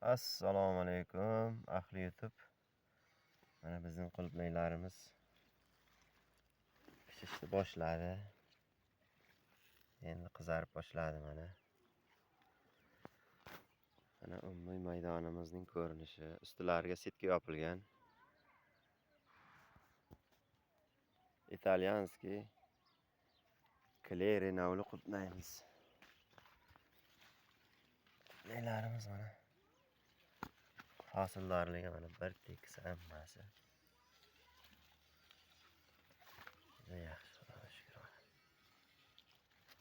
Assalomu alaykum ahli YouTube. Mana bizning qulupnaylarimiz pishishni boshladi. Endi qizarib boshladi mana. Mana umumiy maydonimizning ko'rinishi. Ustilariga setka yopilgan. Italyanskiy Cleri navli qulupnayimiz. Qulupnaylarimiz mana. Hosildorligi mana bir tekis hammasi. Juda yaxshi, Xudoga shukr.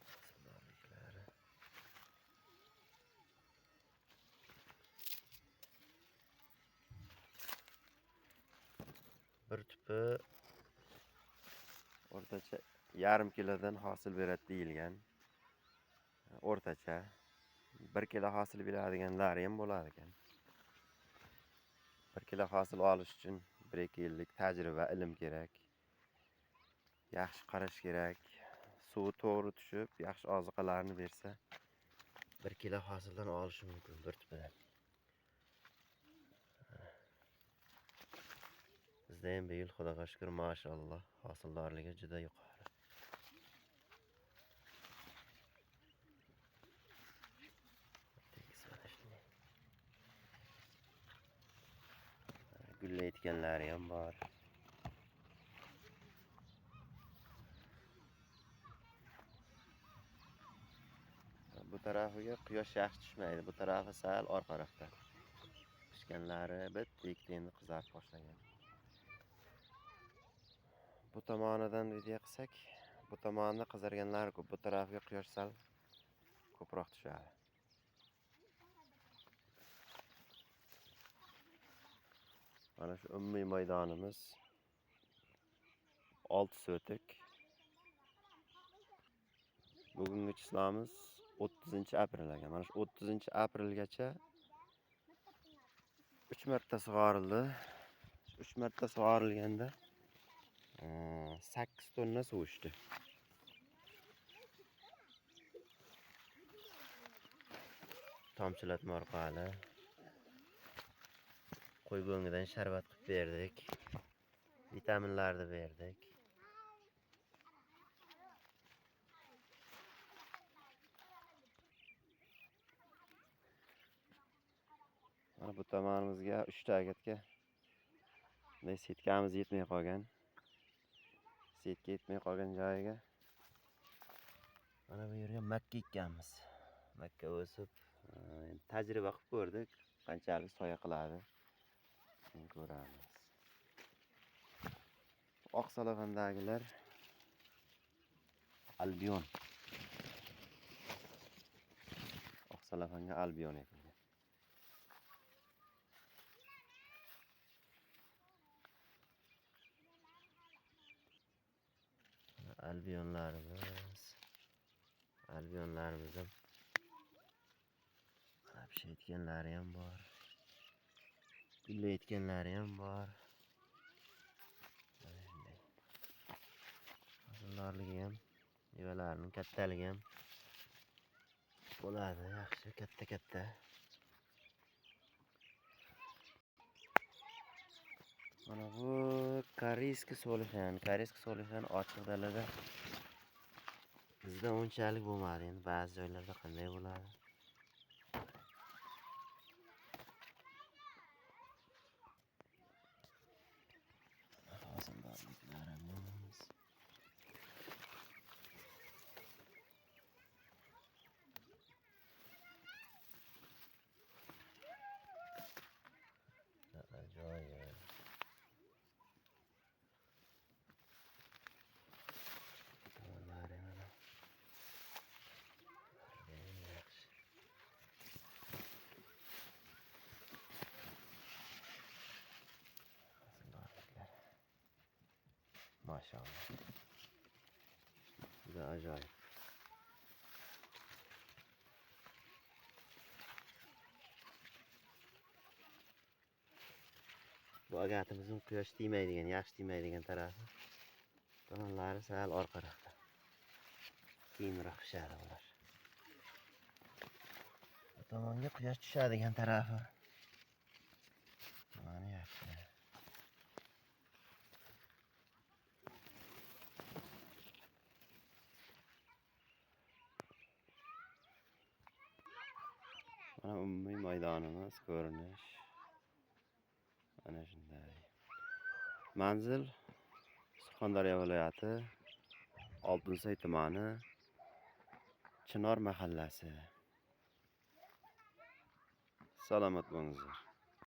Hosildorliklari. Bir tupi o'rtacha yarim kilodan hosil beradi deyilgan. O'rtacha 1 kilo hosil beradiganlari ham bo'ladi ekan. 1 kilo hosil olish uchun 1-2 yillik tajriba, ilm kerak. Yaxshi qarash kerak. Suvi to'g'ri tushib, yaxshi oziqalarni bersa 1 kilo hosildan olish mumkin bir tupidan. Bizda ham bu yil Xudoga shukr, mashalloh, hosildorligi juda yuqori. Gullayotganlari ham bor. Bu tarafiga quyosh yaxshi tushmaydi. Bu tarafi sal orqaroqda. Pishganlari bitta-ikkita endi qizarib boshlagan. Bu tomonidan video qilsak, bu tomonda qizarganlari ko'p. Bu tarafiga quyosh sal ko'proq tushadi. Mana shu umumiy maydonimiz 6 sotik. Bugungi chislamiz 30-aprel ekan. Mana shu 30-aprelgacha 3 marta sug'orildi. 3 marta sug'orilganda 8 tonna suv ichdi. Tomchilatma orqali qo'y go'ngidan sharbat qilib berdik. Vitaminlarni berdik. Mana bu tomonimizga 3 ta agatga setkamiz yetmay qolgan. Setka yetmay qolgan joyiga mana bu yerga makka ekkanmiz. Makka o'sib, tajriba qilib ko'rdik, qanchalik soya qiladi. Ko'ramiz. Oqsalafandagilar Albion. Oqsalafanga Albion ekan. Albionlarimiz ham pishayotganlari ham bor. Gullayotganlari ham bor. Hosildorligi ham, mevalarining kattaligi ham bo'ladi, yaxshi katta-katta. Mana bu koreyskiy solixan ochiq dalada bizda unchalik bo'lmadi. Endi ba'zi joylarda qanday bo'ladi? Hosildorliklarimiz. Ajoyib. Maşallah. Juda ajoyib. Bu agatimizin quyosh tegmaydigan, yaxshi tegmaydigan tarafi. Tomonlari sal orqaroqda. Keyinroq pishadi ular. Bu tomonga quyosh tushadigan tarafi Mana umumiy maydonimiz, ko'rinish. Mana shunday. Manzil Surxondaryo viloyati Oltinsoy tumani Chinor mahallasi. Salomat bo'linglar.